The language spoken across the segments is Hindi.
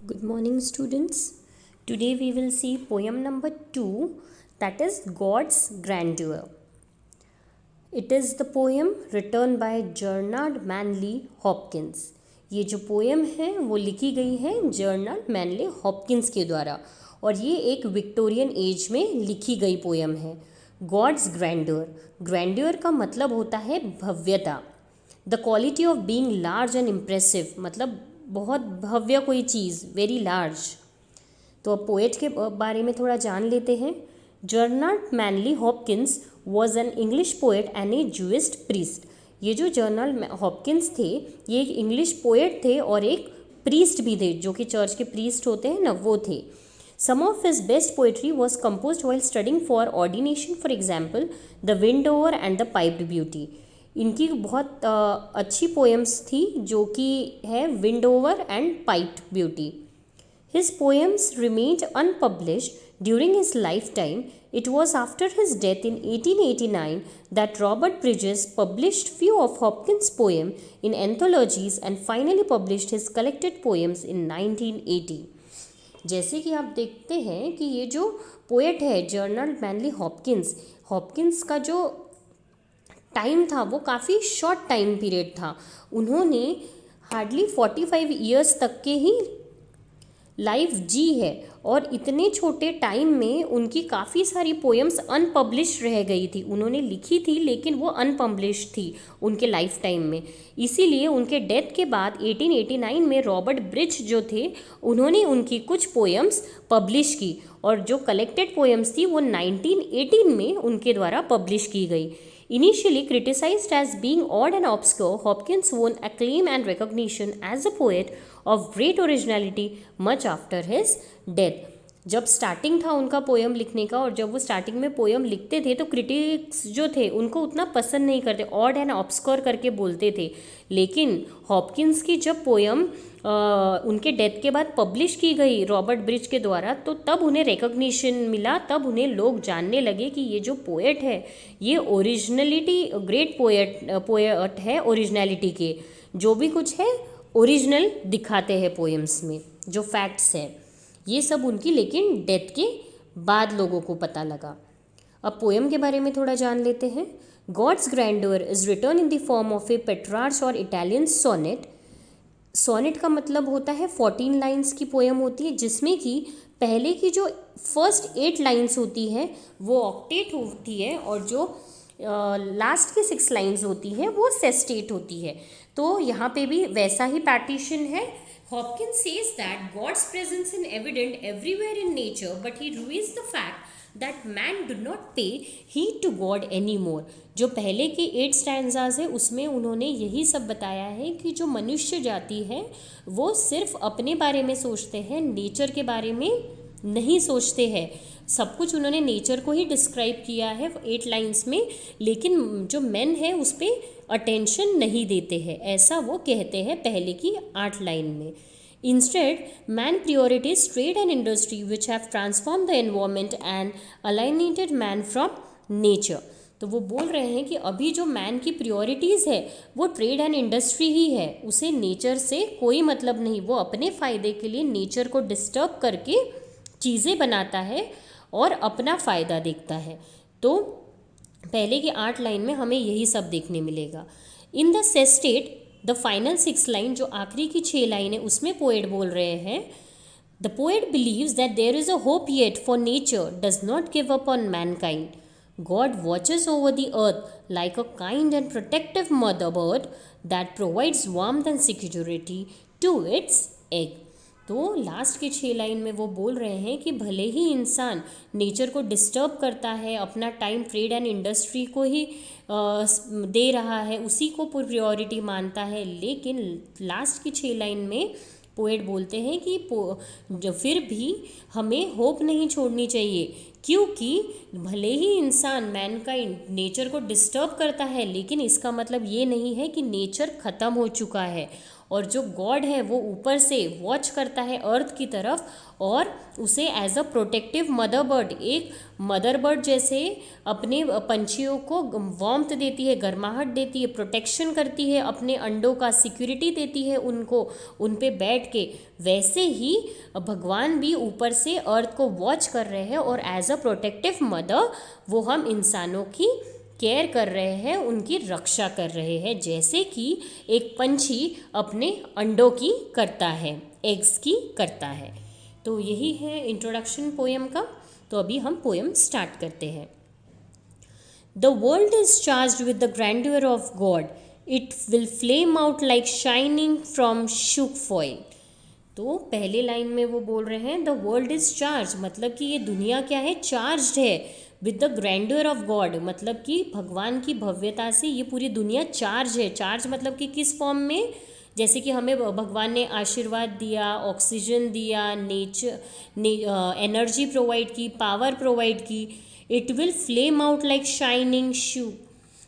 Good morning, students. Today we will see poem number 2, that is God's Grandeur. It is the poem written by Bernard Manley Hopkins. ये जो पोएम है वो लिखी गई है जर्नल मैनले हॉपकिंस के द्वारा और ये एक विक्टोरियन एज में लिखी गई पोएम है. God's grandeur. ग्रैंड्योर का मतलब होता है भव्यता. The quality of being large and impressive, मतलब बहुत भव्य कोई चीज़, वेरी लार्ज. तो अब पोएट के बारे में थोड़ा जान लेते हैं. Gerard Manley Hopkins was an English poet and a Jesuit priest. ये जो जर्नल हॉपकिंस थे ये एक इंग्लिश पोएट थे और एक प्रीस्ट भी थे, जो कि चर्च के प्रीस्ट होते हैं ना, वो थे. Some of his best poetry was composed while studying for ordination, for example, The Windower and the Piped Beauty. इनकी बहुत अच्छी पोएम्स थी जो कि है विंडोवर and piped beauty. His poems remained unpublished during his lifetime. It was after his death in 1889 that Robert Bridges published few of Hopkins' poems in anthologies and finally published his collected poems in 1980. जैसे कि आप देखते हैं कि ये जो पोएट है जर्नल मैनली हॉपकिंस का जो टाइम था वो काफ़ी शॉर्ट टाइम पीरियड था. उन्होंने हार्डली 45 ईयर्स तक के ही लाइफ जी है और इतने छोटे टाइम में उनकी काफ़ी सारी पोएम्स अनपब्लिश रह गई थी. उन्होंने लिखी थी लेकिन वो अनपब्लिश थी उनके लाइफ टाइम में. इसीलिए उनके डेथ के बाद 1889 में रॉबर्ट ब्रिज जो थे उन्होंने उनकी कुछ पोएम्स पब्लिश की और जो कलेक्टेड पोएम्स थी वो 1918 में उनके द्वारा पब्लिश की गई. Initially criticized as being odd and obscure, Hopkins won acclaim and recognition as a poet of great originality much after his death. जब स्टार्टिंग था उनका पोएम लिखने का और जब वो स्टार्टिंग में पोएम लिखते थे तो क्रिटिक्स जो थे उनको उतना पसंद नहीं करते, ऑड एंड ऑब्सक्योर करके बोलते थे. लेकिन हॉपकिंस की जब पोएम उनके डेथ के बाद पब्लिश की गई रॉबर्ट ब्रिज के द्वारा तो तब उन्हें रिकॉग्निशन मिला, तब उन्हें लोग जानने लगे कि ये जो पोएट है ये ओरिजिनलिटी ग्रेट पोएट है. ओरिजिनलिटी के जो भी कुछ है ओरिजिनल दिखाते हैं पोएम्स में, जो फैक्ट्स है ये सब उनकी लेकिन डेथ के बाद लोगों को पता लगा. अब पोएम के बारे में थोड़ा जान लेते हैं. God's Grandeur is written in the form of a Petrarch और इटालियन सोनेट. सोनेट का मतलब होता है 14 लाइन्स की पोएम होती है जिसमें कि पहले की जो फर्स्ट 8 लाइन्स होती है वो ऑक्टेट होती है और जो लास्ट की 6 लाइन्स होती है वो सेस्टेट होती है. तो यहाँ पे भी वैसा ही पार्टीशन है. Hopkins says that God's presence is evident everywhere in nature, but he reveals the fact that man do not pay heed to God anymore. जो पहले के 8 स्टैंजाज है उसमें उन्होंने यही सब बताया है कि जो मनुष्य जाति है वो सिर्फ अपने बारे में सोचते हैं, नेचर के बारे में नहीं सोचते हैं. सब कुछ उन्होंने नेचर को ही डिस्क्राइब किया है 8 लाइन्स में, लेकिन जो मैन है उस पर अटेंशन नहीं देते हैं, ऐसा वो कहते हैं पहले की 8 लाइन में. Instead, man prioritizes trade and industry which have transformed the environment and alienated man from nature. तो वो बोल रहे हैं कि अभी जो मैन की प्रियोरिटीज़ है वो ट्रेड एंड इंडस्ट्री ही है, उसे नेचर से कोई मतलब नहीं. वो अपने फ़ायदे के लिए नेचर को डिस्टर्ब करके चीज़ें बनाता है और अपना फ़ायदा देखता है. तो पहले की 8 लाइन में हमें यही सब देखने मिलेगा. In the sestet the final 6 line, जो आखिरी की 6 लाइन है उसमें पोएट बोल रहे हैं the poet believes that there is a hope yet for nature does not give up on mankind. God watches over the earth like a kind and protective mother bird that provides warmth and security to its egg. तो लास्ट के 6 लाइन में वो बोल रहे हैं कि भले ही इंसान नेचर को डिस्टर्ब करता है, अपना टाइम ट्रेड एंड इंडस्ट्री को ही दे रहा है, उसी को प्रायोरिटी मानता है, लेकिन लास्ट की 6 लाइन में पोएट बोलते हैं कि फिर भी हमें होप नहीं छोड़नी चाहिए, क्योंकि भले ही इंसान मैनकाइंड नेचर को डिस्टर्ब करता है लेकिन इसका मतलब ये नहीं है कि नेचर ख़त्म हो चुका है और जो गॉड है वो ऊपर से वॉच करता है अर्थ की तरफ और उसे as a protective mother bird, एक मदर बर्ड जैसे अपने पंछियों को वार्मथ देती है, गर्माहट देती है, प्रोटेक्शन करती है, अपने अंडों का सिक्योरिटी देती है उनको, उन पे बैठ के, वैसे ही भगवान भी ऊपर से अर्थ को वॉच कर रहे हैं और एज अ प्रोटेक्टिव मदर वो हम इंसानों की केयर कर रहे हैं, उनकी रक्षा कर रहे हैं, जैसे कि एक पंछी अपने अंडों की करता है, एग्स की करता है। तो यही है इंट्रोडक्शन पोएम का। तो अभी हम पोएम स्टार्ट करते हैं। The world is charged with the grandeur of God, it will flame out like shining from shook foil. तो पहले लाइन में वो बोल रहे हैं द वर्ल्ड इज चार्ज, मतलब कि ये दुनिया क्या है, चार्ज्ड है with the grandeur of God, मतलब कि भगवान की भव्यता से ये पूरी दुनिया चार्ज है। चार्ज मतलब कि किस फॉर्म में, जैसे कि हमें भगवान ने आशीर्वाद दिया, ऑक्सीजन दिया, एनर्जी प्रोवाइड की, पावर प्रोवाइड की। It will flame out like shining shoe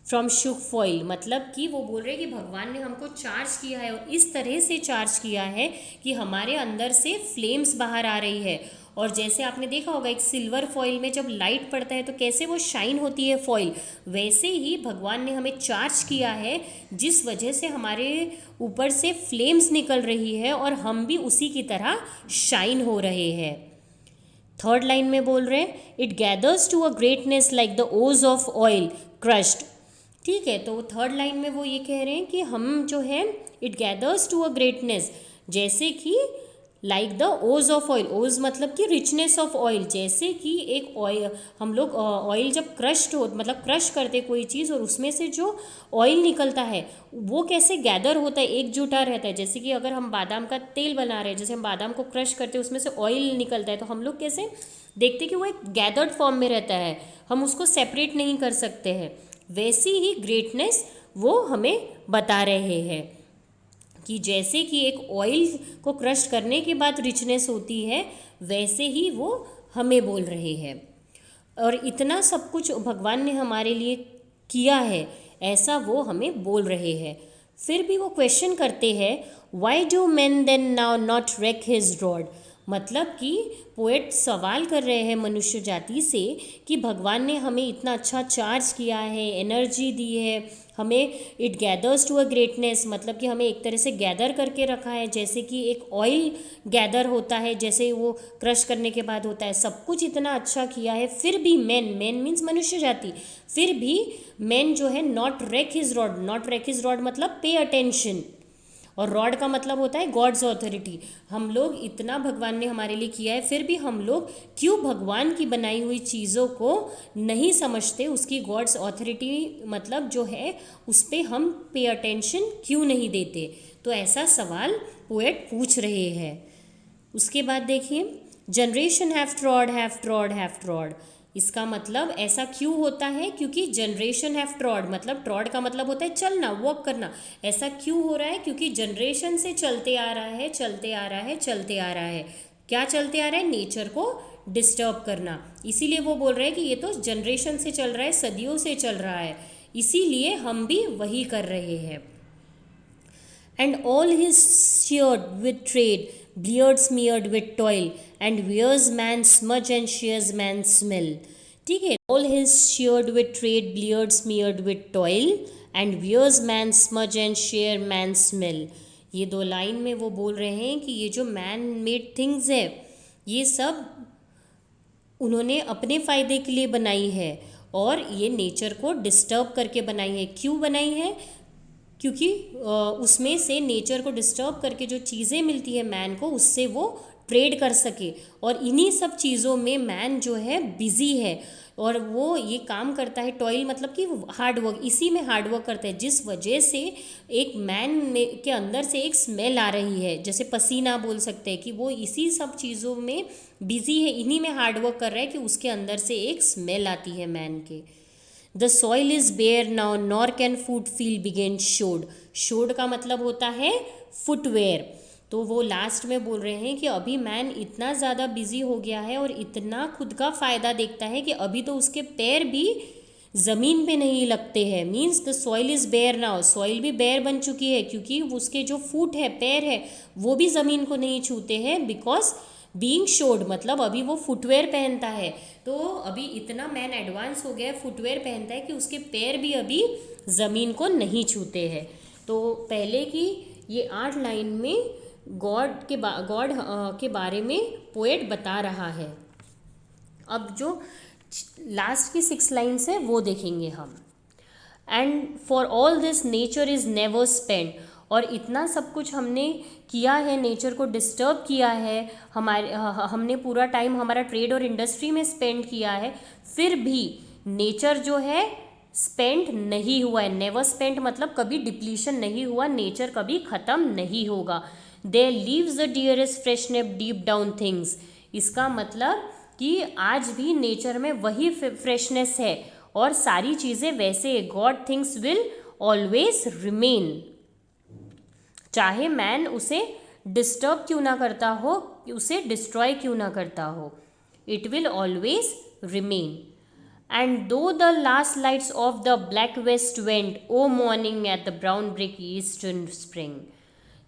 from shook foil, मतलब कि वो बोल रहे हैं कि भगवान ने हमको चार्ज किया है और इस तरह से चार्ज किया है कि हमारे अंदर से फ्लेम्स बाहर आ रही है। और जैसे आपने देखा होगा एक सिल्वर फॉइल में जब लाइट पड़ता है तो कैसे वो शाइन होती है फॉइल, वैसे ही भगवान ने हमें चार्ज किया है जिस वजह से हमारे ऊपर से फ्लेम्स निकल रही है और हम भी उसी की तरह शाइन हो रहे हैं। थर्ड लाइन में बोल रहे हैं it gathers to a greatness like the ooze of oil crushed. ठीक है, तो थर्ड लाइन में वो ये कह रहे हैं कि हम जो है it gathers to a greatness, जैसे कि like the ooze of oil, ooze मतलब कि रिचनेस ऑफ ऑयल, जैसे कि एक ऑयल हम लोग ऑयल जब क्रश्ड हो मतलब क्रश करते कोई चीज़ और उसमें से जो ऑयल निकलता है वो कैसे गैदर होता है, एकजुटा रहता है। जैसे कि अगर हम बादाम का तेल बना रहे हैं, जैसे हम बादाम को क्रश करते हैं उसमें से ऑयल निकलता है, तो हम लोग कैसे देखते हैं कि वो एक गैदर्ड फॉर्म में रहता है, हम उसको सेपरेट नहीं कर सकते हैं। वैसी ही ग्रेटनेस वो हमें बता रहे हैं कि जैसे कि एक ऑयल को क्रश करने के बाद रिचनेस होती है, वैसे ही वो हमें बोल रहे हैं। और इतना सब कुछ भगवान ने हमारे लिए किया है, ऐसा वो हमें बोल रहे हैं। फिर भी वो क्वेश्चन करते हैं why do men then now not reck his rod, मतलब कि पोएट सवाल कर रहे हैं मनुष्य जाति से कि भगवान ने हमें इतना अच्छा चार्ज किया है, एनर्जी दी है, हमें it gathers to a greatness, मतलब कि हमें एक तरह से गैदर करके रखा है, जैसे कि एक ऑयल गैदर होता है, जैसे वो क्रश करने के बाद होता है, सब कुछ इतना अच्छा किया है। फिर भी मैन मीन्स मनुष्य जाति, फिर भी मैन जो है not reck his rod, not reck his rod मतलब पे अटेंशन, और रॉड का मतलब होता है गॉड्स ऑथोरिटी। हम लोग इतना भगवान ने हमारे लिए किया है, फिर भी हम लोग क्यों भगवान की बनाई हुई चीज़ों को नहीं समझते, उसकी गॉड्स ऑथोरिटी मतलब जो है उस पर हम पे अटेंशन क्यों नहीं देते। तो ऐसा सवाल पोएट पूछ रहे हैं। उसके बाद देखिए जनरेशन हैव ट्रॉड, इसका मतलब ऐसा क्यों होता है, क्योंकि जनरेशन हैव ट्रॉड, मतलब ट्रॉड का मतलब होता है चलना, वॉक करना। ऐसा क्यों हो रहा है, क्योंकि जनरेशन से चलते आ रहा है, चलते आ रहा है, चलते आ रहा है। क्या चलते आ रहा है, नेचर को डिस्टर्ब करना। इसीलिए वो बोल रहे हैं कि ये तो जनरेशन से चल रहा है, सदियों से चल रहा है, इसीलिए हम भी वही कर रहे हैं। And all his sheared with trade, beard smeared with toil, and wears man's smudge and shears man's smell. ठीक है, all his sheared with trade, beard smeared with toil, and wears man's smudge and shear man's smell. ये दो लाइन में वो बोल रहे हैं कि ये जो मैन मेड थिंग्स है ये सब उन्होंने अपने फ़ायदे के लिए बनाई है और ये नेचर को डिस्टर्ब करके बनाई है। क्यों बनाई है, क्योंकि उसमें से नेचर को डिस्टर्ब करके जो चीज़ें मिलती है मैन को, उससे वो ट्रेड कर सके। और इन्हीं सब चीज़ों में मैन जो है बिज़ी है और वो ये काम करता है, टॉयल मतलब कि हार्ड वर्क, इसी में हार्ड वर्क करता है, जिस वजह से एक मैन में के अंदर से एक स्मेल आ रही है, जैसे पसीना बोल सकते हैं कि वो इसी सब चीज़ों में बिज़ी है, इन्हीं में हार्ड वर्क कर रहा है कि उसके अंदर से एक स्मेल आती है मैन के। The soil is bare now nor can foot feel बिगेन शोड, शोड का मतलब होता है फुटवेयर। तो वो लास्ट में बोल रहे हैं कि अभी मैन इतना ज़्यादा बिजी हो गया है और इतना खुद का फ़ायदा देखता है कि अभी तो उसके पैर भी ज़मीन पे नहीं लगते हैं, means the soil is bare now, soil भी बेयर बन चुकी है क्योंकि उसके जो फुट है, पैर है, वो भी ज़मीन को नहीं छूते हैं, बिकॉज बीइंग शोड, मतलब अभी वो फुटवेयर पहनता है। तो अभी इतना मैन एडवांस हो गया है, फुटवेयर पहनता है कि उसके पैर भी अभी ज़मीन को नहीं छूते हैं। तो पहले की ये 8 लाइन में गॉड के बारे में पोएट बता रहा है। अब जो लास्ट की 6 लाइन्स है वो देखेंगे हम। And for all this nature is never spend, और इतना सब कुछ हमने किया है, नेचर को डिस्टर्ब किया है, हमने पूरा टाइम हमारा ट्रेड और इंडस्ट्री में स्पेंड किया है, फिर भी नेचर जो है स्पेंड नहीं हुआ है। नेवर स्पेंड मतलब कभी डिप्लीशन नहीं हुआ, नेचर कभी ख़त्म नहीं होगा। There leaves the dearest freshness deep down things, इसका मतलब कि आज भी नेचर में वही फ्रेशनेस है और सारी चीज़ें वैसे, God things will always remain, चाहे मैन उसे डिस्टर्ब क्यों ना करता हो, उसे डिस्ट्रॉय क्यों ना करता हो, it will always remain. And though the last lights off the black west went oh morning at the brown brink eastern spring.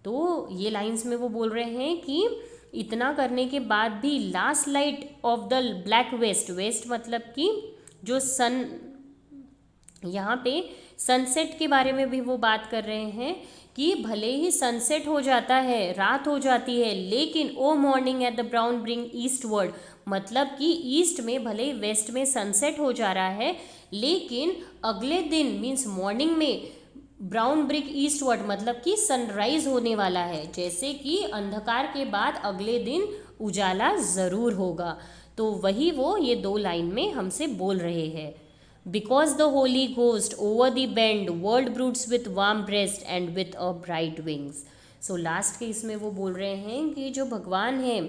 तो ये लाइंस में वो बोल रहे हैं कि इतना करने के बाद भी last light off the black west, west मतलब कि जो सन, यहाँ पे सनसेट के बारे में भी वो बात कर रहे हैं कि भले ही सनसेट हो जाता है, रात हो जाती है, लेकिन oh morning at the brown brink eastward, मतलब कि ईस्ट में भले ही वेस्ट में सनसेट हो जा रहा है, लेकिन अगले दिन मीन्स मॉर्निंग में ब्राउन ब्रिक ईस्टवर्ड मतलब कि सनराइज होने वाला है, जैसे कि अंधकार के बाद अगले दिन उजाला ज़रूर होगा। तो वही वो ये 2 लाइन में हमसे बोल रहे हैं। Because the Holi ghost over the bend world breeds with warm breast and with a bright wings. So last के इसमें वो बोल रहे हैं कि जो भगवान है,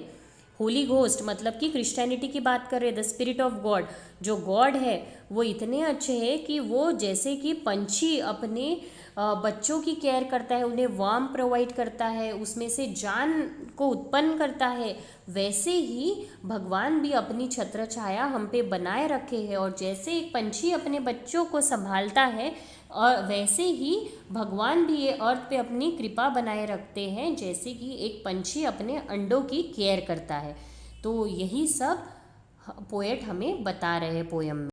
होली घोस्ट मतलब कि क्रिश्चियनिटी की बात कर रहे हैं, द स्पिरिट ऑफ गॉड, जो गॉड है वो इतने अच्छे हैं कि वो जैसे कि पंछी अपने बच्चों की केयर करता है, उन्हें वार्म प्रोवाइड करता है, उसमें से जान को उत्पन्न करता है, वैसे ही भगवान भी अपनी छत्र छाया हम पे बनाए रखे हैं। और जैसे एक पंछी अपने बच्चों को संभालता है, और वैसे ही भगवान भी ये अर्थ पे अपनी कृपा बनाए रखते हैं, जैसे कि एक पंछी अपने अंडों की केयर करता है। तो यही सब पोएट हमें बता रहे हैं पोयम में।